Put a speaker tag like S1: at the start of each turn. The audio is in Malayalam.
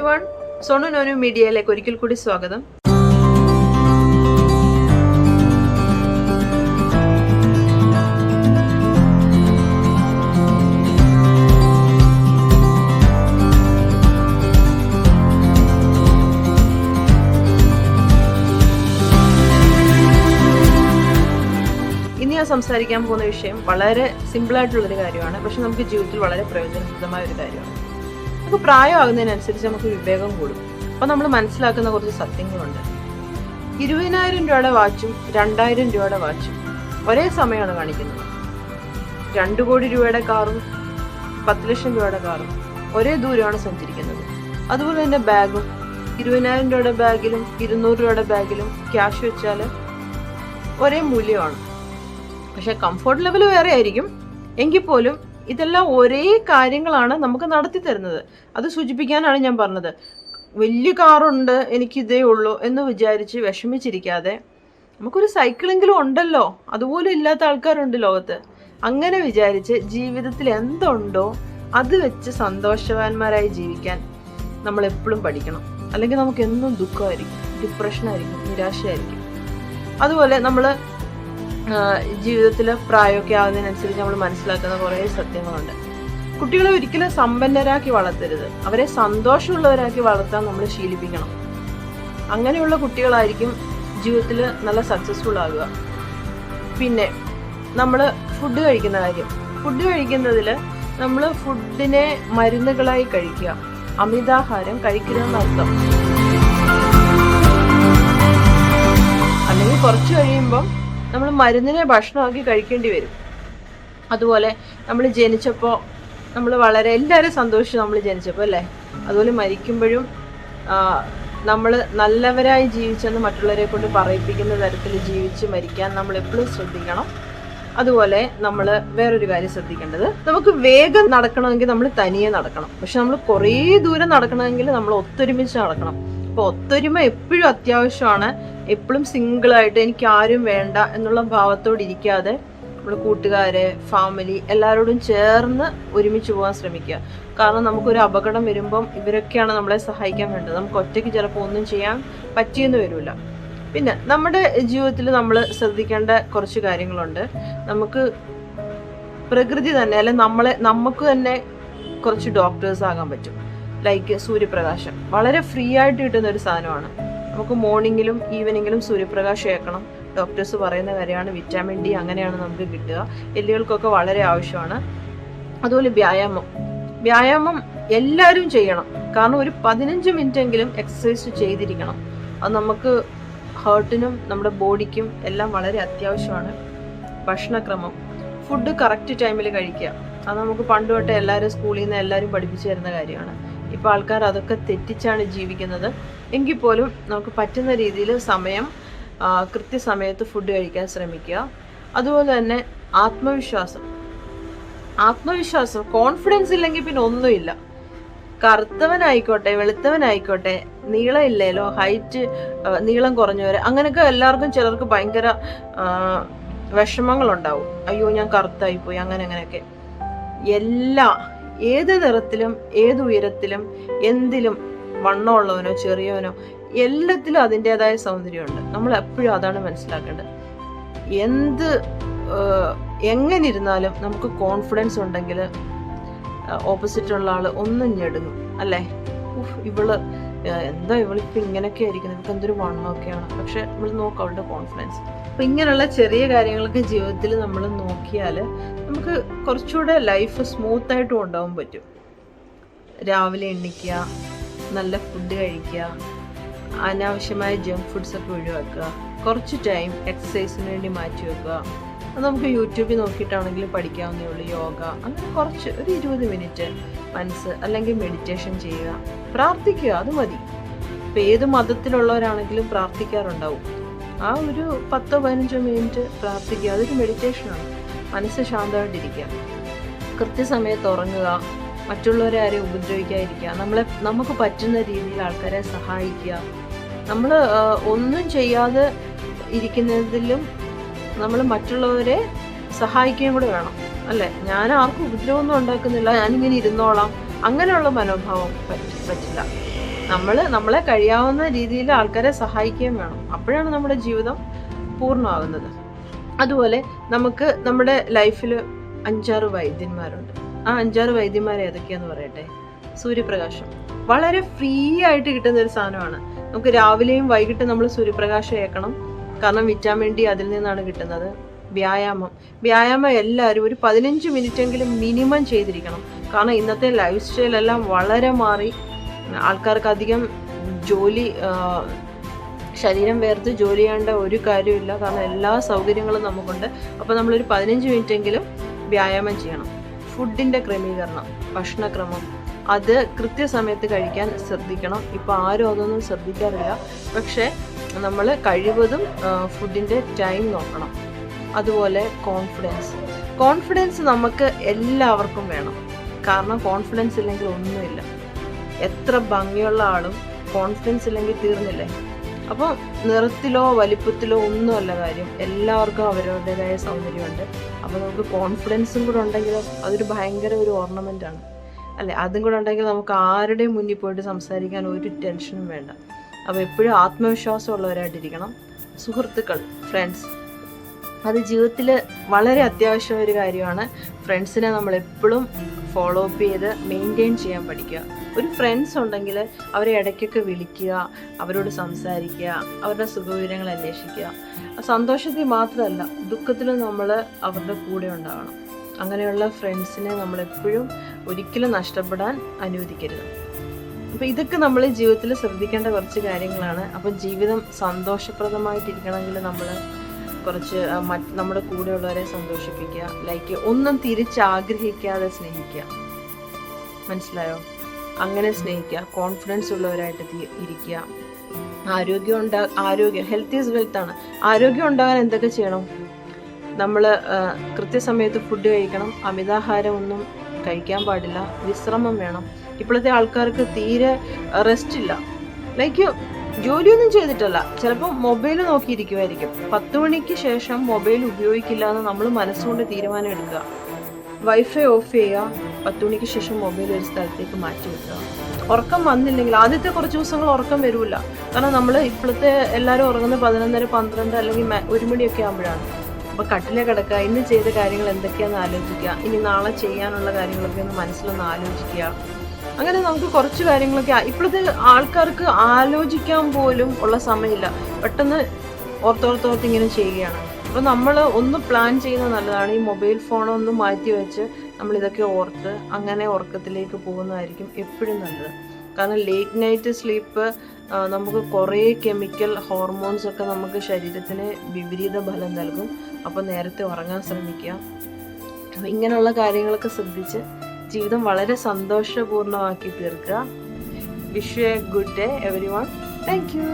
S1: എവരിവൺ, സോണു നോനു മീഡിയയിലേക്ക് ഒരിക്കൽ കൂടി സ്വാഗതം. ഇനി ഞാൻ സംസാരിക്കാൻ പോകുന്ന വിഷയം വളരെ സിമ്പിളായിട്ടുള്ളൊരു കാര്യമാണ്, പക്ഷെ നമുക്ക് ജീവിതത്തിൽ വളരെ പ്രയോജനപ്രദമായ ഒരു കാര്യമാണ്. നമുക്ക് പ്രായമാകുന്നതിനനുസരിച്ച് നമുക്ക് വിവേകം കൂടും. അപ്പോൾ നമ്മൾ മനസ്സിലാക്കുന്ന കുറച്ച് സത്യങ്ങളുണ്ട്. 20,000 രൂപയുടെ വാച്ചും 2,000 രൂപയുടെ വാച്ചും ഒരേ സമയമാണ് കാണിക്കുന്നത്. 2 കോടി രൂപയുടെ കാറും 10 ലക്ഷം രൂപയുടെ കാറും ഒരേ ദൂരമാണ് സഞ്ചരിക്കുന്നത്. അതുപോലെ തന്നെ ബാഗും 20,000 രൂപയുടെ ബാഗിലും 200 രൂപയുടെ ബാഗിലും ക്യാഷ് വെച്ചാൽ ഒരേ മൂല്യമാണ്. പക്ഷെ കംഫോർട്ട് ലെവൽ വേറെ ആയിരിക്കും. എങ്കിൽ പോലും ഇതെല്ലാം ഒരേ കാര്യങ്ങളാണ് നമുക്ക് നടത്തി തരുന്നത്. അത് സൂചിപ്പിക്കാനാണ് ഞാൻ പറഞ്ഞത്. വലിയ കാറുണ്ട്, എനിക്കിതേ ഉള്ളൂ എന്ന് വിചാരിച്ച് വിഷമിച്ചിരിക്കാതെ നമുക്കൊരു സൈക്കിളെങ്കിലും ഉണ്ടല്ലോ, അതുപോലും ഇല്ലാത്ത ആൾക്കാരുണ്ട് ലോകത്ത്. അങ്ങനെ വിചാരിച്ച് ജീവിതത്തിൽ എന്തുണ്ടോ അത് വെച്ച് സന്തോഷവാന്മാരായി ജീവിക്കാൻ നമ്മൾ എപ്പോഴും പഠിക്കണം. അല്ലെങ്കിൽ നമുക്ക് എന്നും ദുഃഖമായിരിക്കും, ഡിപ്രഷനായിരിക്കും, നിരാശയായിരിക്കും. അതുപോലെ നമ്മൾ ജീവിതത്തിൽ പ്രായമൊക്കെ ആകുന്നതിനനുസരിച്ച് നമ്മൾ മനസ്സിലാക്കുന്ന കുറേ സത്യങ്ങളുണ്ട്. കുട്ടികളെ ഒരിക്കലും സമ്പന്നരാക്കി വളർത്തരുത്, അവരെ സന്തോഷമുള്ളവരാക്കി വളർത്താൻ നമ്മൾ ശീലിപ്പിക്കണം. അങ്ങനെയുള്ള കുട്ടികളായിരിക്കും ജീവിതത്തിൽ നല്ല സക്സസ്ഫുൾ ആകുക. പിന്നെ നമ്മൾ ഫുഡ് കഴിക്കുന്ന കാര്യം, ഫുഡ് കഴിക്കുന്നതിൽ നമ്മൾ ഫുഡിനെ മരുന്നുകളായി കഴിക്കുക, അമിതാഹാരം കഴിക്കരുതെന്നർത്ഥം. അല്ലെങ്കിൽ കുറച്ച് കഴിയുമ്പം നമ്മൾ മരുന്നിനെ ഭക്ഷണമാക്കി കഴിക്കേണ്ടി വരും. അതുപോലെ നമ്മൾ ജനിച്ചപ്പോൾ നമ്മൾ വളരെ എല്ലാവരും സന്തോഷിച്ചു നമ്മൾ ജനിച്ചപ്പോൾ അല്ലേ. അതുപോലെ മരിക്കുമ്പോഴും നമ്മൾ നല്ലവരായി ജീവിച്ചെന്ന് മറ്റുള്ളവരെ കൊണ്ട് പറയിപ്പിക്കുന്ന തരത്തിൽ ജീവിച്ച് മരിക്കാൻ നമ്മൾ എപ്പോഴും ശ്രദ്ധിക്കണം. അതുപോലെ നമ്മൾ വേറൊരു കാര്യം ശ്രദ്ധിക്കേണ്ടത്, നമുക്ക് വേഗം നടക്കണമെങ്കിൽ നമ്മൾ തനിയെ നടക്കണം. പക്ഷെ നമ്മൾ കുറേ ദൂരം നടക്കണമെങ്കിൽ നമ്മൾ ഒത്തൊരുമിച്ച് നടക്കണം. അപ്പോൾ ഒത്തൊരുമ എപ്പോഴും അത്യാവശ്യമാണ്. എപ്പോഴും സിംഗിളായിട്ട് എനിക്ക് ആരും വേണ്ട എന്നുള്ള ഭാവത്തോടെ ഇരിക്കാതെ നമ്മൾ കൂട്ടുകാരെ, ഫാമിലി എല്ലാവരോടും ചേർന്ന് ഒരുമിച്ച് പോകാൻ ശ്രമിക്കുക. കാരണം നമുക്കൊരു അപകടം വരുമ്പം ഇവരൊക്കെയാണ് നമ്മളെ സഹായിക്കാൻ വേണ്ടത്. നമുക്ക് ഒറ്റയ്ക്ക് ചിലപ്പോൾ ഒന്നും ചെയ്യാൻ പറ്റിയെന്ന് വരില്ല. പിന്നെ നമ്മുടെ ജീവിതത്തിൽ നമ്മൾ ശ്രദ്ധിക്കേണ്ട കുറച്ച് കാര്യങ്ങളുണ്ട്. നമുക്ക് പ്രകൃതി തന്നെ അല്ലെ നമുക്ക് തന്നെ കുറച്ച് ഡോക്ടേഴ്സ് ആകാൻ പറ്റും. ലൈക്ക് സൂര്യപ്രകാശം വളരെ ഫ്രീ ആയിട്ട് കിട്ടുന്ന ഒരു സാധനമാണ്. നമുക്ക് മോർണിംഗിലും ഈവനിങ്ങിലും സൂര്യപ്രകാശം ഏൽക്കണം. ഡോക്ടേഴ്സ് പറയുന്ന കാര്യമാണ്. വിറ്റാമിൻ ഡി അങ്ങനെയാണ് നമുക്ക് കിട്ടുക. എല്ലുകൾക്കൊക്കെ വളരെ ആവശ്യമാണ്. അതുപോലെ വ്യായാമം എല്ലാവരും ചെയ്യണം. കാരണം ഒരു 15 മിനിറ്റെങ്കിലും എക്സസൈസ് ചെയ്തിരിക്കണം. അത് നമുക്ക് ഹേർട്ടിനും നമ്മുടെ ബോഡിക്കും എല്ലാം വളരെ അത്യാവശ്യമാണ്. ഭക്ഷണക്രമം, ഫുഡ് കറക്റ്റ് ടൈമിൽ കഴിക്കുക. അത് നമുക്ക് പണ്ട് തൊട്ടേ എല്ലാവരും സ്കൂളിൽ നിന്ന് എല്ലാവരും പഠിപ്പിച്ചു തരുന്ന കാര്യമാണ്. ഇപ്പോൾ ആൾക്കാർ അതൊക്കെ തെറ്റിച്ചാണ് ജീവിക്കുന്നത്. എങ്കിൽ പോലും നമുക്ക് പറ്റുന്ന രീതിയിൽ കൃത്യസമയത്ത് ഫുഡ് കഴിക്കാൻ ശ്രമിക്കുക. അതുപോലെ തന്നെ ആത്മവിശ്വാസം കോൺഫിഡൻസ് ഇല്ലെങ്കിൽ പിന്നെ ഒന്നുമില്ല. കറുത്തവനായിക്കോട്ടെ വെളുത്തവനായിക്കോട്ടെ, നീളം ഇല്ലേലോ, നീളം കുറഞ്ഞവര്, അങ്ങനെയൊക്കെ എല്ലാവർക്കും ചിലർക്ക് ഭയങ്കര വിഷമങ്ങളുണ്ടാവും. അയ്യോ ഞാൻ കറുത്തായിപ്പോയി, അങ്ങനെയൊക്കെ. ഏത് നിറത്തിലും ഏത് ഉയരത്തിലും എന്തിലും വണ്ണമുള്ളവനോ ചെറിയവനോ എല്ലാത്തിലും അതിൻ്റെതായ സൗന്ദര്യമുണ്ട്. നമ്മൾ എപ്പോഴും അതാണ് മനസ്സിലാക്കേണ്ടത്. എങ്ങനെ ഇരുന്നാലും നമുക്ക് കോൺഫിഡൻസ് ഉണ്ടെങ്കിൽ ഓപ്പോസിറ്റുള്ള ആൾ ഒന്നും ഞെടുങ്ങും അല്ലേ. ഇവളിപ്പോൾ ഇങ്ങനെയൊക്കെ ആയിരിക്കുന്നത്, ഇവൾക്ക് എന്തൊരു വണ്ണമൊക്കെയാണ്. പക്ഷെ നമ്മൾ നോക്കാം അവളുടെ കോൺഫിഡൻസ്. അപ്പം ഇങ്ങനെയുള്ള ചെറിയ കാര്യങ്ങളൊക്കെ ജീവിതത്തിൽ നമ്മൾ നോക്കിയാൽ നമുക്ക് കുറച്ചുകൂടെ ലൈഫ് സ്മൂത്തായിട്ട് കൊണ്ടുപോകാൻ പറ്റും. രാവിലെ എണ്ണിക്കുക, നല്ല ഫുഡ് കഴിക്കുക, അനാവശ്യമായ ജങ്ക് ഫുഡ്സൊക്കെ ഒഴിവാക്കുക, കുറച്ച് ടൈം എക്സസൈസിന് വേണ്ടി മാറ്റി വെക്കുക. അത് നമുക്ക് യൂട്യൂബിൽ നോക്കിയിട്ടാണെങ്കിലും പഠിക്കാവുന്നേ ഉള്ളൂ. യോഗ, അങ്ങനെ കുറച്ച് ഒരു 20 മിനിറ്റ് അല്ലെങ്കിൽ മെഡിറ്റേഷൻ ചെയ്യുക, പ്രാർത്ഥിക്കുക, അത് മതി. ഇപ്പം ഏത് മതത്തിലുള്ളവരാണെങ്കിലും പ്രാർത്ഥിക്കാറുണ്ടാവും. ആ ഒരു 10-15 മിനിറ്റ് പ്രാർത്ഥിക്കുക, അതൊരു മെഡിറ്റേഷനാണ്. മനസ്സ് ശാന്തമായിട്ടിരിക്കുക, കൃത്യസമയത്ത് ഉറങ്ങുക, മറ്റുള്ളവരെ ആരെയും ഉപദ്രവിക്കാതിരിക്കുക, നമുക്ക് പറ്റുന്ന രീതിയിൽ ആൾക്കാരെ സഹായിക്കുക. നമ്മൾ ഒന്നും ചെയ്യാതെ ഇരിക്കുന്നതിലും നമ്മൾ മറ്റുള്ളവരെ സഹായിക്കുകയും കൂടെ വേണം അല്ലേ. ഞാൻ ആർക്കും ഉപദ്രവമൊന്നും ഉണ്ടാക്കുന്നില്ല, ഞാനിങ്ങനെ ഇരുന്നോളാം, അങ്ങനെയുള്ള മനോഭാവം പറ്റില്ല. നമ്മളെ കഴിയാവുന്ന രീതിയിൽ ആൾക്കാരെ സഹായിക്കുകയും വേണം. അപ്പോഴാണ് നമ്മുടെ ജീവിതം പൂർണ്ണമാകുന്നത്. അതുപോലെ നമുക്ക് നമ്മുടെ ലൈഫിൽ 5-6 വൈദ്യന്മാരുണ്ട്. ആ 5-6 വൈദ്യന്മാർ ഏതൊക്കെയാന്ന് പറയട്ടെ. സൂര്യപ്രകാശം വളരെ ഫ്രീ ആയിട്ട് കിട്ടുന്ന ഒരു സാധനമാണ്. നമുക്ക് രാവിലെയും വൈകിട്ടും നമ്മൾ സൂര്യപ്രകാശം ഏൽക്കണം. കാരണം വിറ്റാമിൻ ഡി അതിൽ നിന്നാണ് കിട്ടുന്നത്. വ്യായാമം എല്ലാവരും ഒരു 15 മിനിറ്റെങ്കിലും മിനിമം ചെയ്തിരിക്കണം. കാരണം ഇന്നത്തെ ലൈഫ് സ്റ്റൈലെല്ലാം വളരെ മാറി. ആൾക്കാർക്ക് അധികം ശരീരം വേർത്ത് ജോലി ചെയ്യേണ്ട ഒരു കാര്യമില്ല. കാരണം എല്ലാ സൗകര്യങ്ങളും നമുക്കുണ്ട്. അപ്പോൾ നമ്മളൊരു 15 മിനിറ്റെങ്കിലും വ്യായാമം ചെയ്യണം. ഫുഡിൻ്റെ ക്രമീകരണം, ഭക്ഷണക്രമം അത് കൃത്യസമയത്ത് കഴിക്കാൻ ശ്രദ്ധിക്കണം. ഇപ്പോൾ ആരും അതൊന്നും ശ്രദ്ധിക്കാറില്ല. പക്ഷേ നമ്മൾ കഴിവതും ഫുഡിൻ്റെ ടൈം നോക്കണം. അതുപോലെ കോൺഫിഡൻസ് നമുക്ക് എല്ലാവർക്കും വേണം. കാരണം കോൺഫിഡൻസ് ഇല്ലെങ്കിൽ ഒന്നുമില്ല. എത്ര ഭംഗിയുള്ള ആളും കോൺഫിഡൻസ് ഇല്ലെങ്കിൽ തീർന്നില്ലേ. അപ്പോൾ നിറത്തിലോ വലിപ്പത്തിലോ ഒന്നുമല്ല കാര്യം. എല്ലാവർക്കും അവരവരുടേതായ സൗന്ദര്യമുണ്ട്. അപ്പോൾ നമുക്ക് കോൺഫിഡൻസും കൂടെ ഉണ്ടെങ്കിൽ അതൊരു ഭയങ്കര ഒരു ഓർണമെൻ്റാണ് അല്ലേ. അതും കൂടെ ഉണ്ടെങ്കിൽ നമുക്ക് ആരുടെയും മുന്നിൽ പോയിട്ട് സംസാരിക്കാൻ ഒരു ടെൻഷനും വേണ്ട. അപ്പോൾ എപ്പോഴും ആത്മവിശ്വാസമുള്ളവരായിട്ടിരിക്കണം. സുഹൃത്തുക്കൾ, ഫ്രണ്ട്സ്, അത് ജീവിതത്തിൽ വളരെ അത്യാവശ്യമായ ഒരു കാര്യമാണ്. ഫ്രണ്ട്സിനെ നമ്മൾ എപ്പോഴും ഫോളോ അപ്പ് ചെയ്ത് മെയിൻറ്റെയിൻ ചെയ്യാൻ പഠിക്കുക. ഒരു ഫ്രണ്ട്സ് ഉണ്ടെങ്കിൽ അവരെ ഇടയ്ക്കൊക്കെ വിളിക്കുക, അവരോട് സംസാരിക്കുക, അവരുടെ സുഖവിവരങ്ങൾ അന്വേഷിക്കുക. സന്തോഷത്തിൽ മാത്രമല്ല ദുഃഖത്തിലും നമ്മൾ അവരുടെ കൂടെ ഉണ്ടാവണം. അങ്ങനെയുള്ള ഫ്രണ്ട്സിനെ നമ്മളെപ്പോഴും ഒരിക്കലും നഷ്ടപ്പെടാൻ അനുവദിക്കരുത്. അപ്പോൾ ഇതൊക്കെ നമ്മൾ ജീവിതത്തിൽ ശ്രദ്ധിക്കേണ്ട കുറച്ച് കാര്യങ്ങളാണ്. അപ്പം ജീവിതം സന്തോഷപ്രദമായിട്ടിരിക്കണമെങ്കിൽ നമ്മൾ കുറച്ച് നമ്മുടെ കൂടെയുള്ളവരെ സന്തോഷിപ്പിക്കുക. ഒന്നും തിരിച്ചാഗ്രഹിക്കാതെ സ്നേഹിക്കുക. മനസ്സിലായോ? അങ്ങനെ സ്നേഹിക്കുക. കോൺഫിഡൻസ് ഉള്ളവരായിട്ട് ഇരിക്കുക. ആരോഗ്യം ഹെൽത്ത് ഈസ് വെൽത്ത് ആണ്. ആരോഗ്യം ഉണ്ടാകാൻ എന്തൊക്കെ ചെയ്യണം? നമ്മൾ കൃത്യസമയത്ത് ഫുഡ് കഴിക്കണം. അമിതാഹാരം ഒന്നും കഴിക്കാൻ പാടില്ല. വിശ്രമം വേണം. ഇപ്പോഴത്തെ ആൾക്കാർക്ക് തീരെ റെസ്റ്റ് ഇല്ല. ജോലിയൊന്നും ചെയ്തിട്ടല്ല, ചിലപ്പോൾ മൊബൈൽ നോക്കിയിരിക്കുമായിരിക്കും. 10 മണിക്ക് ശേഷം മൊബൈൽ ഉപയോഗിക്കില്ല എന്ന് നമ്മൾ മനസ്സുകൊണ്ട് തീരുമാനം എടുക്കുക. വൈഫൈ ഓഫ് ചെയ്യുക. 10 മണിക്ക് ശേഷം മൊബൈൽ ഒരു സ്ഥലത്തേക്ക് മാറ്റി വെക്കുക. ഉറക്കം വന്നില്ലെങ്കിൽ ആദ്യത്തെ കുറച്ച് ദിവസങ്ങൾ ഉറക്കം വരില്ല. കാരണം നമ്മൾ ഇപ്പോഴത്തെ എല്ലാവരും ഉറങ്ങുന്നത് 11:30, 12 അല്ലെങ്കിൽ 1 മണിയൊക്കെ ആകുമ്പോഴാണ്. അപ്പോൾ കട്ടിലെ കിടക്കുക. ഇന്ന് ചെയ്ത കാര്യങ്ങൾ എന്തൊക്കെയാണെന്ന് ആലോചിക്കുക. ഇനി നാളെ ചെയ്യാനുള്ള കാര്യങ്ങളൊക്കെ ഒന്ന് മനസ്സിലൊന്ന് ആലോചിക്കുക. അങ്ങനെ നമുക്ക് കുറച്ച് കാര്യങ്ങളൊക്കെ ഇപ്പോഴത്തെ ആൾക്കാർക്ക് ആലോചിക്കാൻ പോലും ഉള്ള സമയമില്ല. പെട്ടെന്ന് ഓർത്തോർത്തോർത്ത് ഇങ്ങനെ ചെയ്യുകയാണ്. അപ്പോൾ നമ്മൾ ഒന്ന് പ്ലാൻ ചെയ്യുന്നത് നല്ലതാണ്. ഈ മൊബൈൽ ഫോണൊന്ന് മാറ്റി വെച്ച് നമ്മളിതൊക്കെ ഓർത്ത് അങ്ങനെ ഉറക്കത്തിലേക്ക് പോകുന്നതായിരിക്കും എപ്പോഴും നല്ലത്. കാരണം ലേറ്റ് നൈറ്റ് സ്ലീപ്പ് നമുക്ക് കുറേ കെമിക്കൽ ഹോർമോൺസ് ഒക്കെ നമുക്ക് ശരീരത്തിന് വിപരീത ഫലം നൽകും. അപ്പോൾ നേരത്തെ ഉറങ്ങാൻ ശ്രമിക്കുക. ഇങ്ങനെയുള്ള കാര്യങ്ങളൊക്കെ ശ്രദ്ധിച്ച് ജീവിതം വളരെ സന്തോഷപൂർണ്ണമാക്കി തീർക്കുക. Wish you A good day everyone. Thank you.